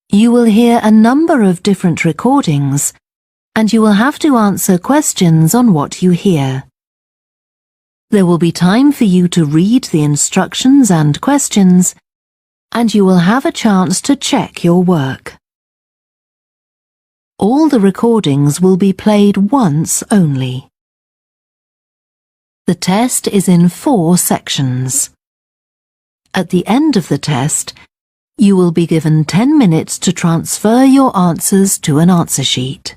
You will hear a number of different recordings, and you will have to answer questions on what you hear. There will be time for you to read the instructions and questions, and you will have a chance to check your work. All the recordings will be played once only. The test is in 4 sections. At the end of the test, you will be given 10 minutes to transfer your answers to an answer sheet.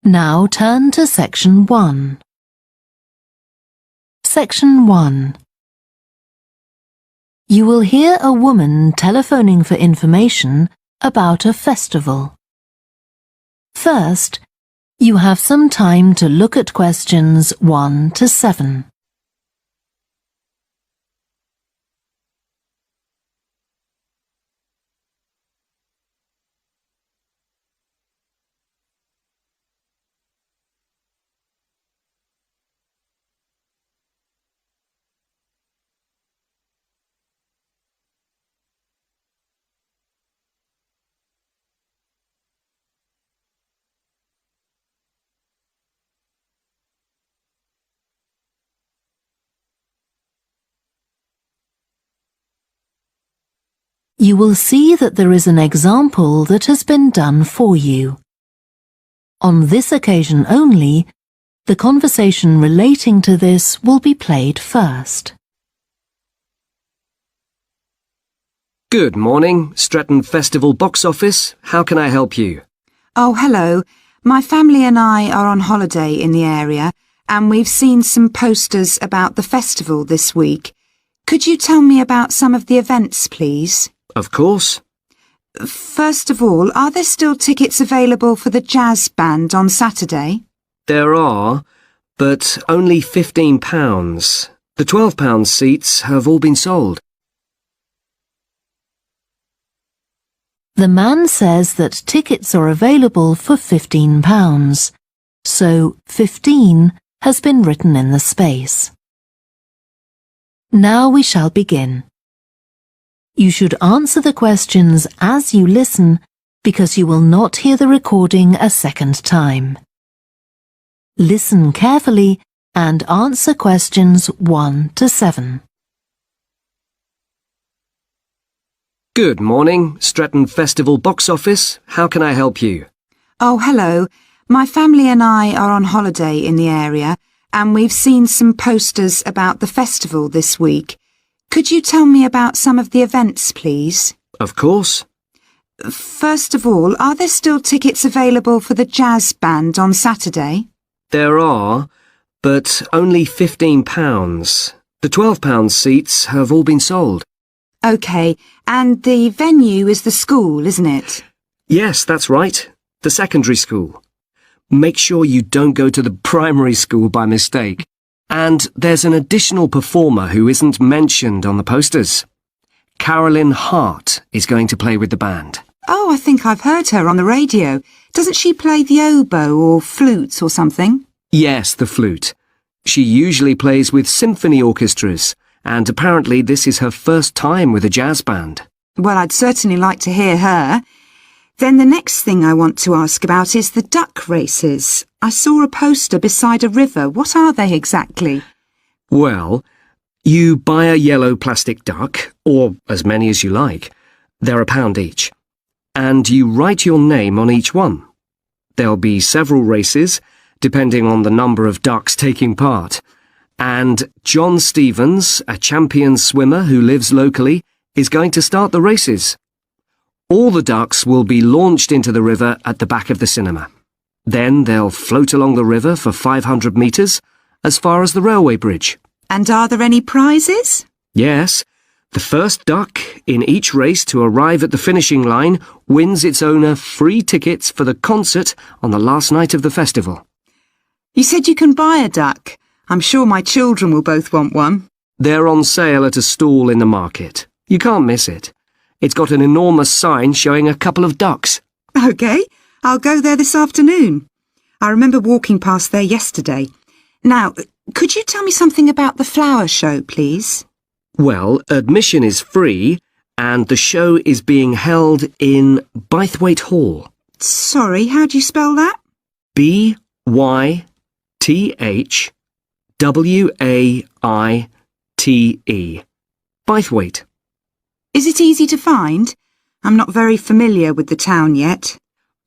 Now turn to Section 1. Section 1. You will hear a woman telephoning for information about a festival. First, you have some time to look at questions 1 to 7. You will see that there is an example that has been done for you. On this occasion only, the conversation relating to this will be played first. Good morning, Stretton Festival box office. How can I help you? Oh, hello. My family and I are on holiday in the area, and we've seen some posters about the festival this week. Could you tell me about some of the events, please? Of course. First of all, are there still tickets available for the jazz band on Saturday? There are, but only £15. The £12 seats have all been sold. The man says that tickets are available for £15, so 15 has been written in the space. Now we shall begin. You should answer the questions as you listen because you will not hear the recording a second time. Listen carefully and answer questions 1 to 7. Good morning, Stretton Festival box office. How can I help you? Oh, hello. My family and I are on holiday in the area, and we've seen some posters about the festival this week. Could you tell me about some of the events, please? Of course. First of all, are there still tickets available for the jazz band on Saturday? There are, but only £15. The £12 seats have all been sold. OK, and the venue is the school, isn't it? Yes, that's right. The secondary school. Make sure you don't go to the primary school by mistake. And there's an additional performer who isn't mentioned on the posters. Carolyn Hart is going to play with the band. Oh, I think I've heard her on the radio. Doesn't she play the oboe or flute or something? Yes, the flute. She usually plays with symphony orchestras, and apparently this is her first time with a jazz band. Well, I'd certainly like to hear her. Then the next thing I want to ask about is the duck races. I saw a poster beside a river. What are they exactly? Well, you buy a yellow plastic duck, or as many as you like. They're £1 each. And you write your name on each one. There'll be several races, depending on the number of ducks taking part. And John Stevens, a champion swimmer who lives locally, is going to start the races. All the ducks will be launched into the river at the back of the cinema. Then they'll float along the river for 500 metres, as far as the railway bridge. And are there any prizes? Yes. The first duck in each race to arrive at the finishing line wins its owner free tickets for the concert on the last night of the festival. You said you can buy a duck. I'm sure my children will both want one. They're on sale at a stall in the market. You can't miss it. It's got an enormous sign showing a couple of ducks. OK, I'll go there this afternoon. I remember walking past there yesterday. Now, could you tell me something about the flower show, please? Well, admission is free, and the show is being held in Bythwaite Hall. Sorry, how do you spell that? Bythwaite. Bythwaite. Is it easy to find? I'm not very familiar with the town yet.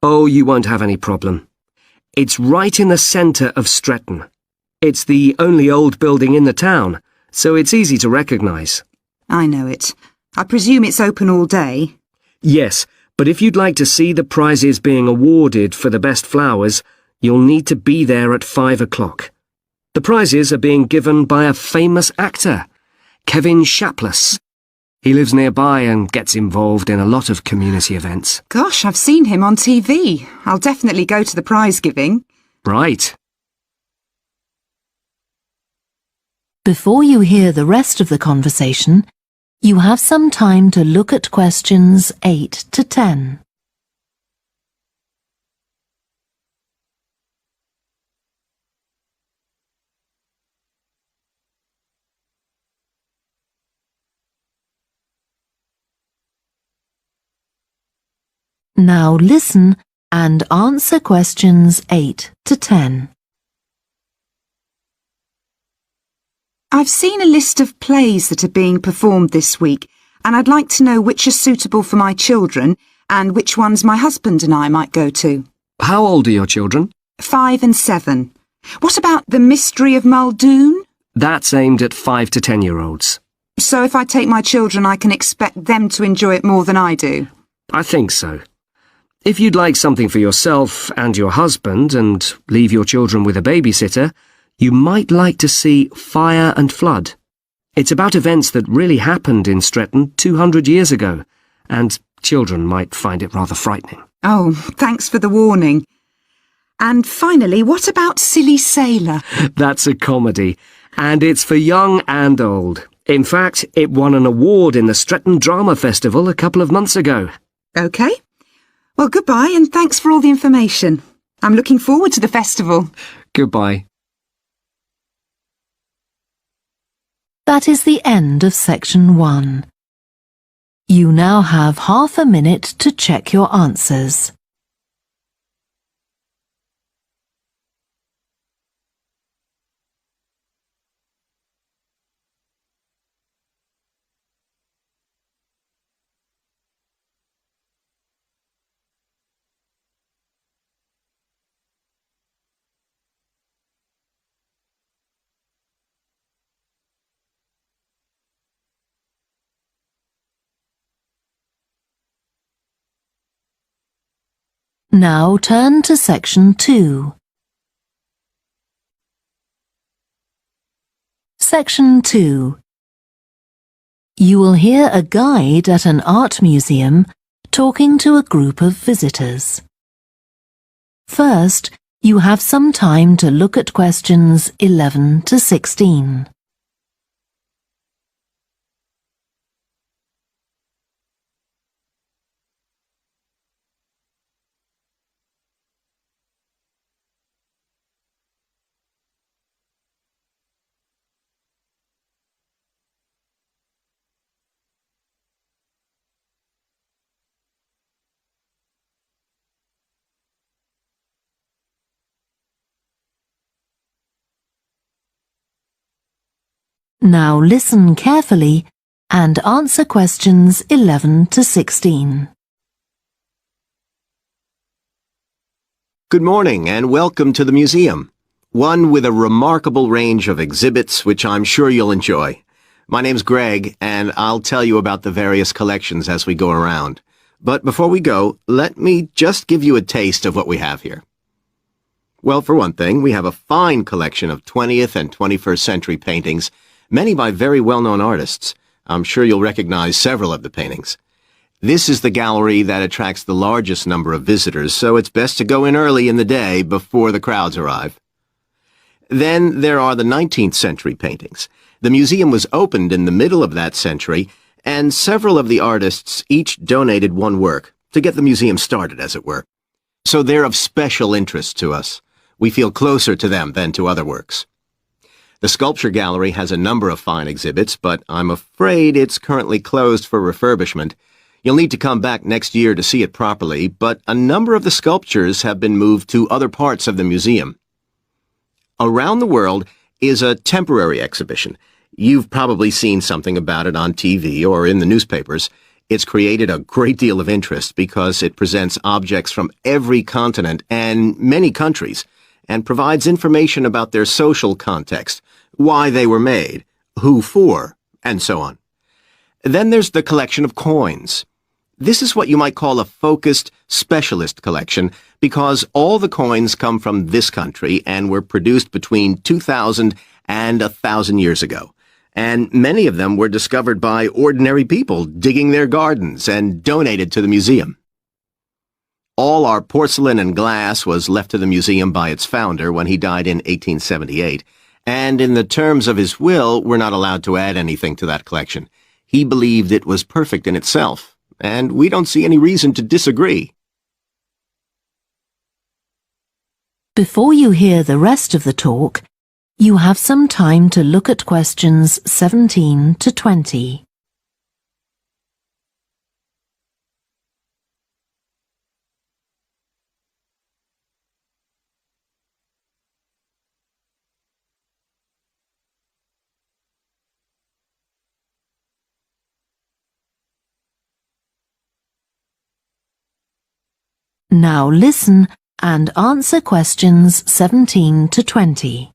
Oh, you won't have any problem. It's right in the centre of Stretton. It's the only old building in the town, so it's easy to recognise. I know it. I presume it's open all day. Yes, but if you'd like to see the prizes being awarded for the best flowers, you'll need to be there at 5 o'clock. The prizes are being given by a famous actor, Kevin Shapless. He lives nearby and gets involved in a lot of community events. Gosh, I've seen him on TV. I'll definitely go to the prize giving. Right. Before you hear the rest of the conversation, you have some time to look at questions 8 to 10. Now listen and answer questions 8 to 10. I've seen a list of plays that are being performed this week, and I'd like to know which are suitable for my children and which ones my husband and I might go to. How old are your children? 5 and 7. What about The Mystery of Muldoon? That's aimed at 5 to 10-year-olds. So if I take my children, I can expect them to enjoy it more than I do? I think so. If you'd like something for yourself and your husband and leave your children with a babysitter, you might like to see Fire and Flood. It's about events that really happened in Stretton 200 years ago, and children might find it rather frightening. Oh, thanks for the warning. And finally, what about Silly Sailor? That's a comedy, and it's for young and old. In fact, it won an award in the Stretton Drama Festival a couple of months ago. OK. Well, goodbye and thanks for all the information. I'm looking forward to the festival. Goodbye. That is the end of section 1. You now have half a minute to check your answers. Now turn to section 2. Section 2. You will hear a guide at an art museum talking to a group of visitors. First, you have some time to look at questions 11 to 16. Now listen carefully and answer questions 11 to 16. Good morning and welcome to the museum, one with a remarkable range of exhibits which I'm sure you'll enjoy. My name's Greg and I'll tell you about the various collections as we go around. But before we go, let me just give you a taste of what we have here. Well, for one thing, we have a fine collection of 20th and 21st century paintings, many by very well-known artists. I'm sure you'll recognize several of the paintings. This is the gallery that attracts the largest number of visitors, so it's best to go in early in the day before the crowds arrive. Then there are the 19th century paintings. The museum was opened in the middle of that century, and several of the artists each donated one work to get the museum started, as it were. So they're of special interest to us. We feel closer to them than to other works. The sculpture gallery has a number of fine exhibits, but I'm afraid it's currently closed for refurbishment. You'll need to come back next year to see it properly, but a number of the sculptures have been moved to other parts of the museum. Around the World is a temporary exhibition. You've probably seen something about it on TV or in the newspapers. It's created a great deal of interest because it presents objects from every continent and many countries and provides information about their social context, why they were made, who for, and so on. Then there's the collection of coins. This is what you might call a focused, specialist collection because all the coins come from this country and were produced between 2,000 and 1,000 years ago. And many of them were discovered by ordinary people digging their gardens and donated to the museum. All our porcelain and glass was left to the museum by its founder when he died in 1878, and in the terms of his will, we're not allowed to add anything to that collection. He believed it was perfect in itself, and we don't see any reason to disagree. Before you hear the rest of the talk, you have some time to look at questions 17 to 20. Now listen and answer questions 17 to 20.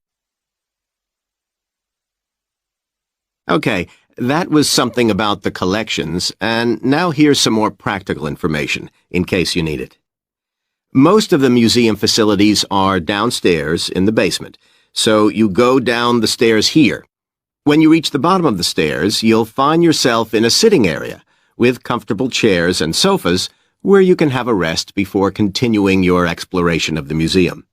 Okay, that was something about the collections, and now here's some more practical information, in case you need it. Most of the museum facilities are downstairs in the basement, so you go down the stairs here. When you reach the bottom of the stairs, you'll find yourself in a sitting area with comfortable chairs and sofas where you can have a rest before continuing your exploration of the museum.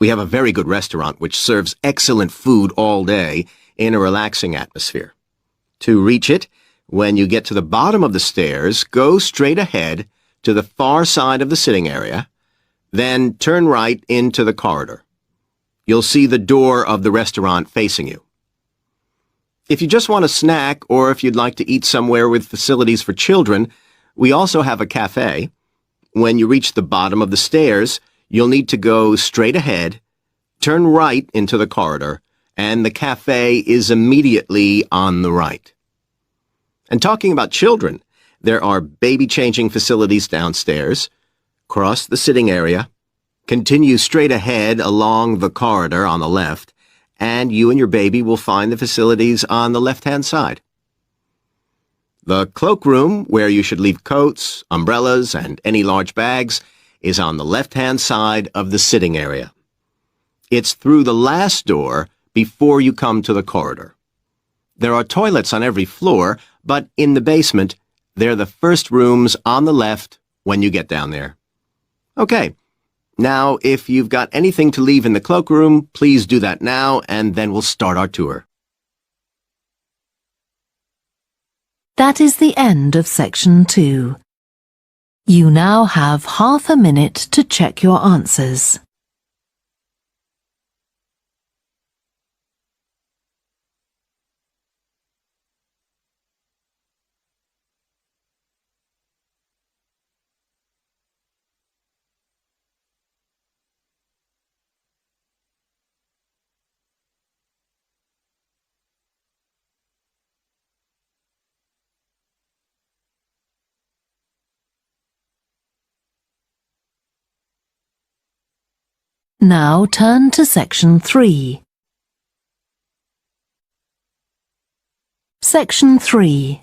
We have a very good restaurant which serves excellent food all day in a relaxing atmosphere. To reach it, when you get to the bottom of the stairs, go straight ahead to the far side of the sitting area, then turn right into the corridor. You'll see the door of the restaurant facing you. If you just want a snack or if you'd like to eat somewhere with facilities for children, we also have a cafe. When you reach the bottom of the stairs, you'll need to go straight ahead, turn right into the corridor, and the cafe is immediately on the right. And talking about children, there are baby-changing facilities downstairs. Cross the sitting area, continue straight ahead along the corridor on the left, and you and your baby will find the facilities on the left-hand side. The cloakroom, where you should leave coats, umbrellas, and any large bags, is on the left-hand side of the sitting area. It's through the last door before you come to the corridor. There are toilets on every floor, but in the basement, they're the first rooms on the left when you get down there. Okay, now if you've got anything to leave in the cloakroom, please do that now, and then we'll start our tour. That is the end of section 2. You now have half a minute to check your answers. Now turn to section 3. Section 3.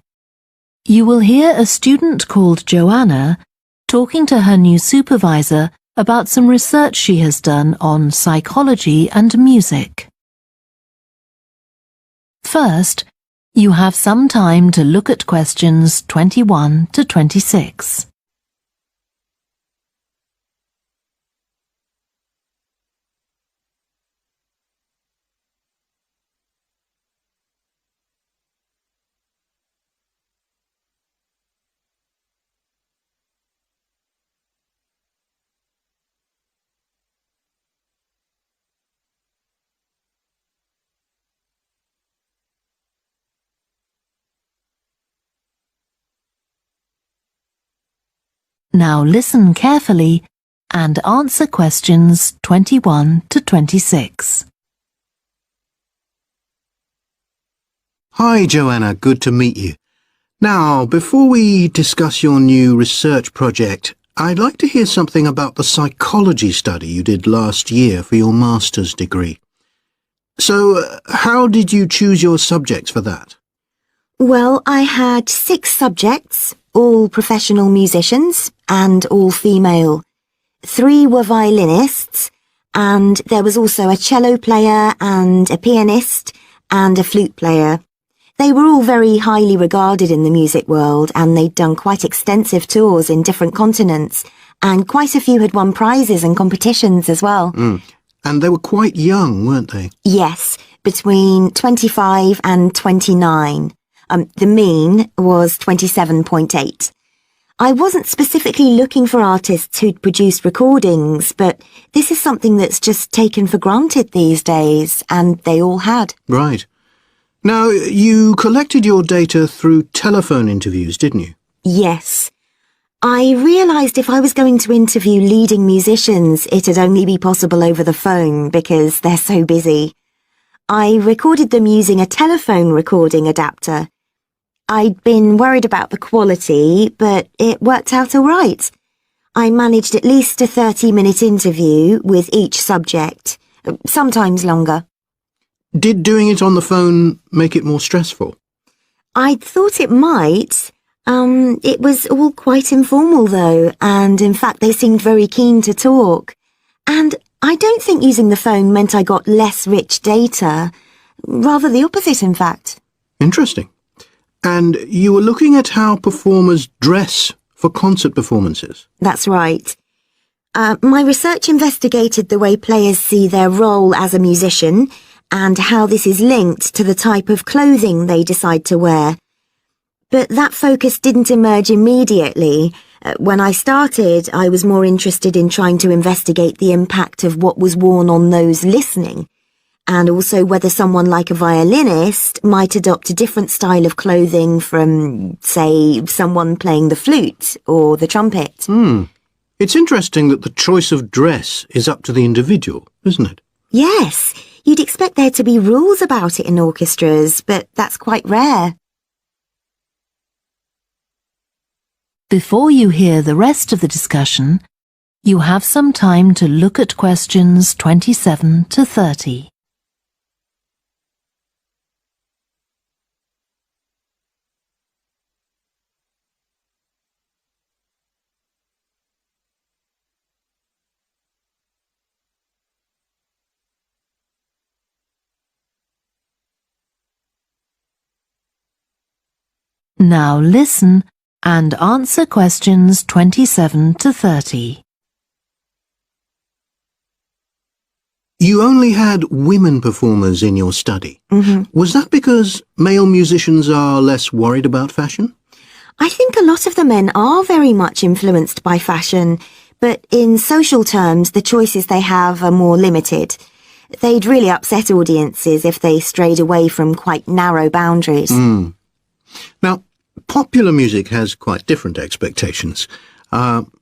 You will hear a student called Joanna talking to her new supervisor about some research she has done on psychology and music. First, you have some time to look at questions 21 to 26. Now listen carefully and answer questions 21 to 26. Hi, Joanna. Good to meet you. Now, before we discuss your new research project, I'd like to hear something about the psychology study you did last year for your master's degree. So, how did you choose your subjects for that? Well, I had 6 subjects, all professional musicians and all female. 3 were violinists, and there was also a cello player and a pianist and a flute player. They were all very highly regarded in the music world, and they'd done quite extensive tours in different continents, and quite a few had won prizes and competitions as well. And they were quite young, weren't they? Yes, between 25 and 29. The mean was 27.8. I wasn't specifically looking for artists who'd produced recordings, but this is something that's just taken for granted these days, and they all had. Right. Now, you collected your data through telephone interviews, didn't you? Yes. I realised if I was going to interview leading musicians, it'd only be possible over the phone because they're so busy. I recorded them using a telephone recording adapter. I'd been worried about the quality, but it worked out all right. I managed at least a 30-minute interview with each subject, sometimes longer. Did doing it on the phone make it more stressful? I thought it might. It was all quite informal though, and in fact they seemed very keen to talk. And I don't think using the phone meant I got less rich data. Rather the opposite, in fact. Interesting. And you were looking at how performers dress for concert performances? That's right. My research investigated the way players see their role as a musician and how this is linked to the type of clothing they decide to wear. But that focus didn't emerge immediately. When I started, I was more interested in trying to investigate the impact of what was worn on those listening, and also whether someone like a violinist might adopt a different style of clothing from, say, someone playing the flute or the trumpet. It's interesting that the choice of dress is up to the individual, isn't it? Yes, you'd expect there to be rules about it in orchestras, but that's quite rare. Before you hear the rest of the discussion, you have some time to look at questions 27 to 30. Now listen and answer questions 27 to 30. You only had women performers in your study. Was that because male musicians are less worried about fashion? I think a lot of the men are very much influenced by fashion, but in social terms, the choices they have are more limited. They'd really upset audiences if they strayed away from quite narrow boundaries. Now, popular music has quite different expectations.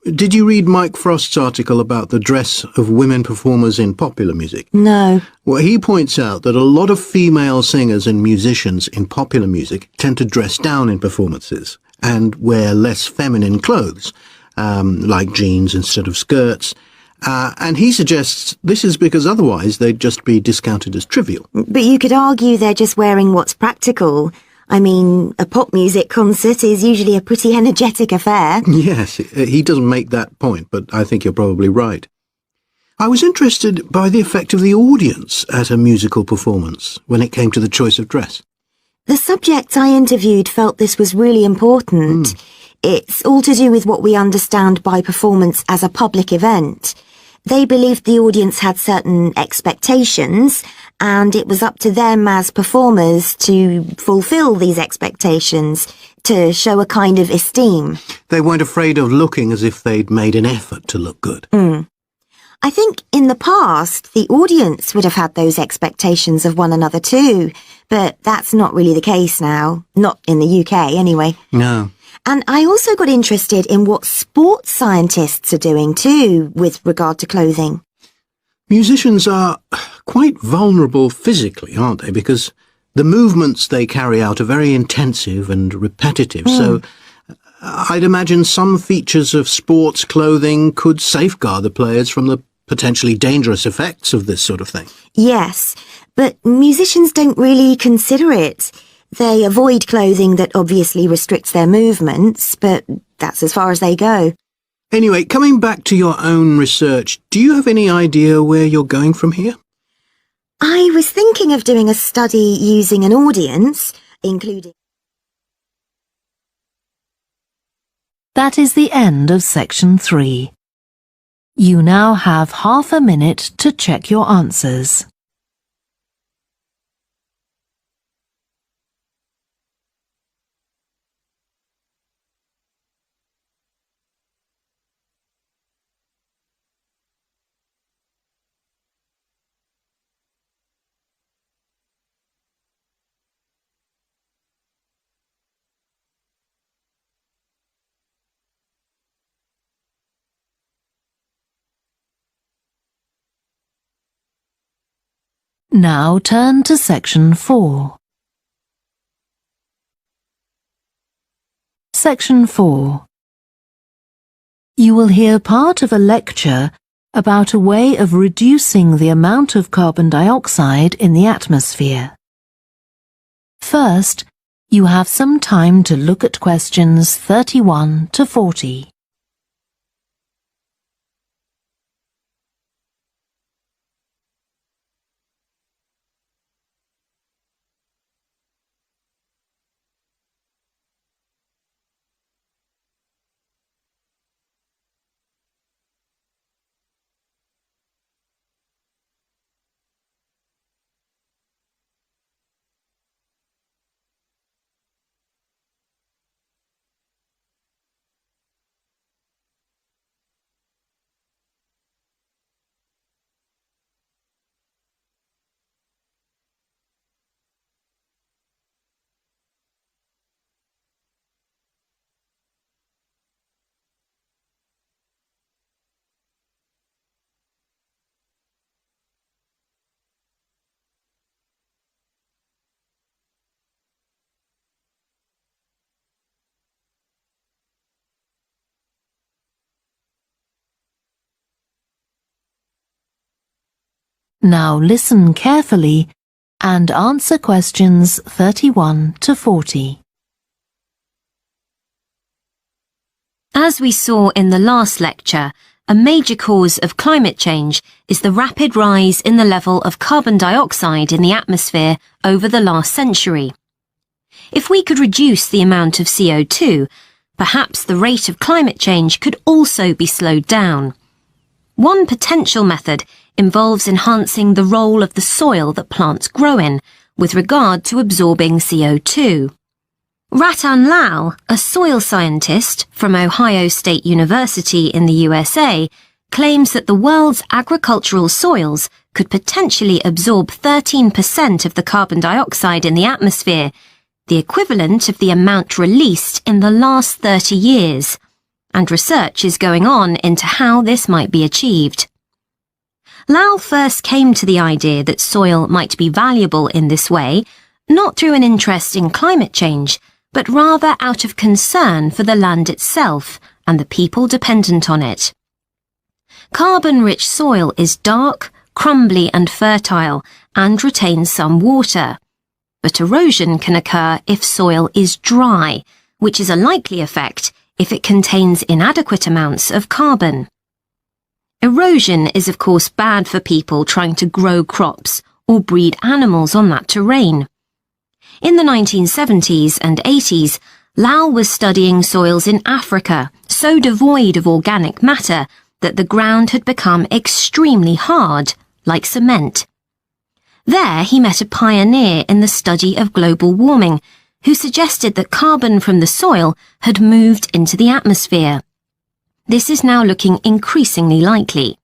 Did you read Mike Frost's article about the dress of women performers in popular music? No. Well, he points out that a lot of female singers and musicians in popular music tend to dress down in performances and wear less feminine clothes, like jeans instead of skirts. And he suggests this is because otherwise they'd just be discounted as trivial. But you could argue they're just wearing what's practical. I mean, a pop music concert is usually a pretty energetic affair. Yes, he doesn't make that point, but I think you're probably right. I was interested by the effect of the audience at a musical performance when it came to the choice of dress. The subjects I interviewed felt this was really important. It's all to do with what we understand by performance as a public event. They believed the audience had certain expectations, and it was up to them as performers to fulfill these expectations, to show a kind of esteem. They weren't afraid of looking as if they'd made an effort to look good. I think in the past, the audience would have had those expectations of one another too, but that's not really the case now. Not in the UK, anyway. No. And I also got interested in what sports scientists are doing too, with regard to clothing. Musicians are quite vulnerable physically, aren't they? Because the movements they carry out are very intensive and repetitive, so I'd imagine some features of sports clothing could safeguard the players from the potentially dangerous effects of this sort of thing. Yes, but musicians don't really consider it. They avoid clothing that obviously restricts their movements, but that's as far as they go. Anyway, coming back to your own research, do you have any idea where you're going from here? I was thinking of doing a study using an audience, including... That is the end of section 3. You now have half a minute to check your answers. Now turn to section 4. Section 4. You will hear part of a lecture about a way of reducing the amount of carbon dioxide in the atmosphere. First, you have some time to look at questions 31 to 40. Now listen carefully and answer questions 31 to 40. As we saw in the last lecture, a major cause of climate change is the rapid rise in the level of carbon dioxide in the atmosphere over the last century. If we could reduce the amount of CO2, perhaps the rate of climate change could also be slowed down. One potential method involves enhancing the role of the soil that plants grow in with regard to absorbing CO2. Ratan Lal, a soil scientist from Ohio State University in the USA, claims that the world's agricultural soils could potentially absorb 13% of the carbon dioxide in the atmosphere, the equivalent of the amount released in the last 30 years, and research is going on into how this might be achieved. Lal first came to the idea that soil might be valuable in this way, not through an interest in climate change, but rather out of concern for the land itself and the people dependent on it. Carbon-rich soil is dark, crumbly and fertile and retains some water. But erosion can occur if soil is dry, which is a likely effect if it contains inadequate amounts of carbon. Erosion is of course bad for people trying to grow crops or breed animals on that terrain. In the 1970s and 80s, Lal was studying soils in Africa so devoid of organic matter that the ground had become extremely hard, like cement. There he met a pioneer in the study of global warming, who suggested that carbon from the soil had moved into the atmosphere. This is now looking increasingly likely.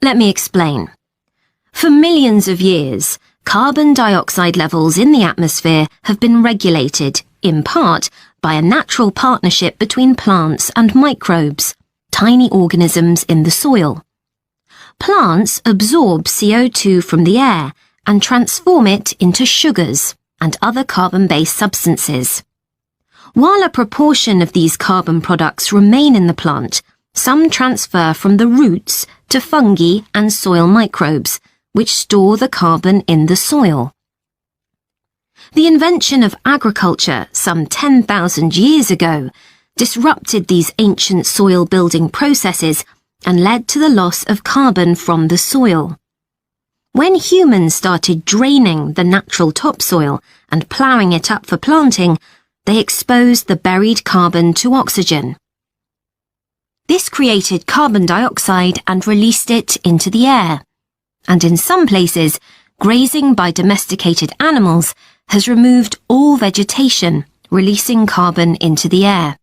Let me explain. For millions of years, carbon dioxide levels in the atmosphere have been regulated, in part, by a natural partnership between plants and microbes, tiny organisms in the soil. Plants absorb CO2 from the air and transform it into sugars and other carbon-based substances. While a proportion of these carbon products remain in the plant, some transfer from the roots to fungi and soil microbes, which store the carbon in the soil. The invention of agriculture some 10,000 years ago disrupted these ancient soil-building processes and led to the loss of carbon from the soil. When humans started draining the natural topsoil and ploughing it up for planting, they exposed the buried carbon to oxygen. This created carbon dioxide and released it into the air. And in some places, grazing by domesticated animals has removed all vegetation, releasing carbon into the air.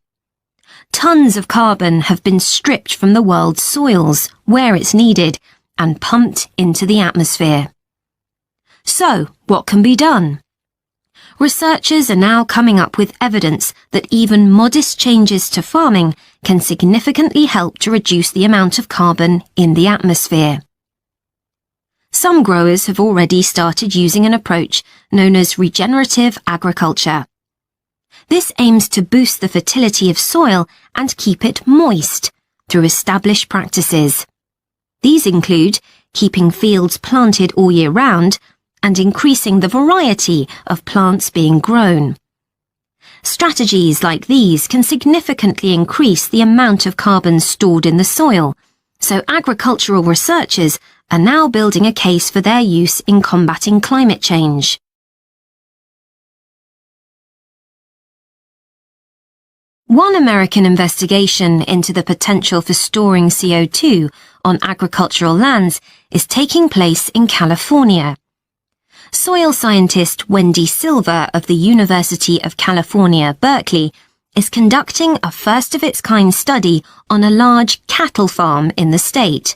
Tons of carbon have been stripped from the world's soils, where it's needed, and pumped into the atmosphere. So, what can be done? Researchers are now coming up with evidence that even modest changes to farming can significantly help to reduce the amount of carbon in the atmosphere. Some growers have already started using an approach known as regenerative agriculture. This aims to boost the fertility of soil and keep it moist through established practices. These include keeping fields planted all year round and increasing the variety of plants being grown. Strategies like these can significantly increase the amount of carbon stored in the soil, so agricultural researchers are now building a case for their use in combating climate change. One American investigation into the potential for storing CO2 on agricultural lands is taking place in California. Soil scientist Wendy Silver of the University of California, Berkeley, is conducting a first-of-its-kind study on a large cattle farm in the state.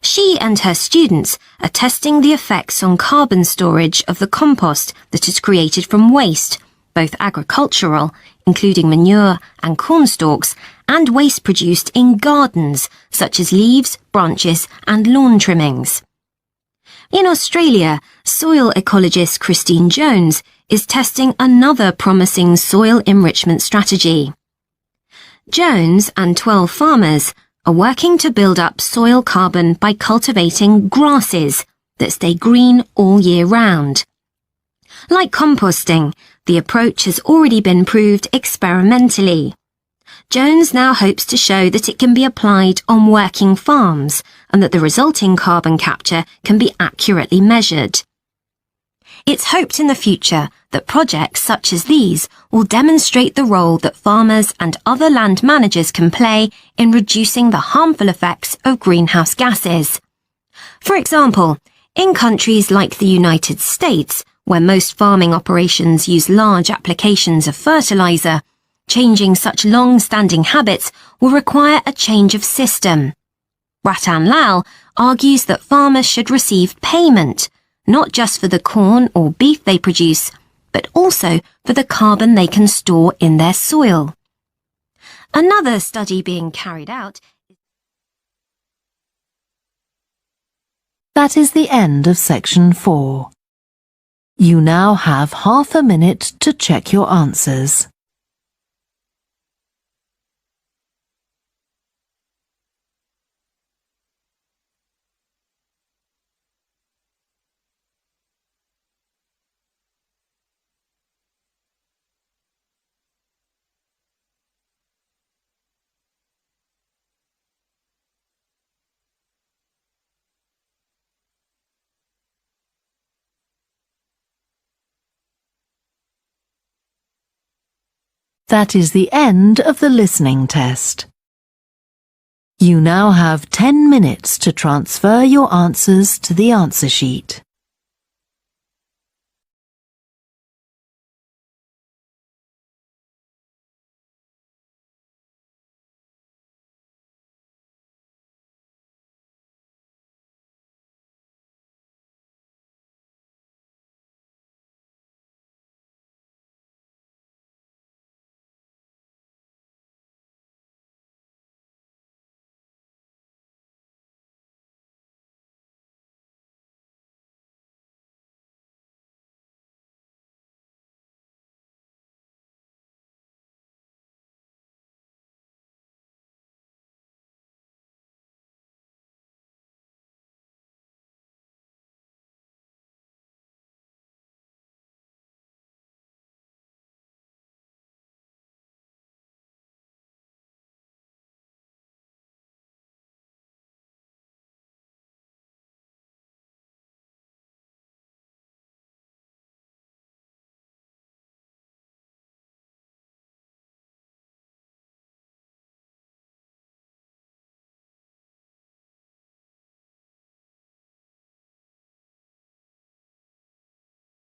She and her students are testing the effects on carbon storage of the compost that is created from waste, both agricultural, including manure and corn stalks, and waste produced in gardens, such as leaves, branches, and lawn trimmings. In Australia, soil ecologist Christine Jones is testing another promising soil enrichment strategy. Jones and 12 farmers are working to build up soil carbon by cultivating grasses that stay green all year round. Like composting, the approach has already been proved experimentally. Jones now hopes to show that it can be applied on working farms and that the resulting carbon capture can be accurately measured. It's hoped in the future that projects such as these will demonstrate the role that farmers and other land managers can play in reducing the harmful effects of greenhouse gases. For example, in countries like the United States, where most farming operations use large applications of fertilizer, changing such long-standing habits will require a change of system. Ratan Lal argues that farmers should receive payment, not just for the corn or beef they produce, but also for the carbon they can store in their soil. Another study being carried out. That is the end of section 4. You now have half a minute to check your answers. That is the end of the listening test. You now have 10 minutes to transfer your answers to the answer sheet.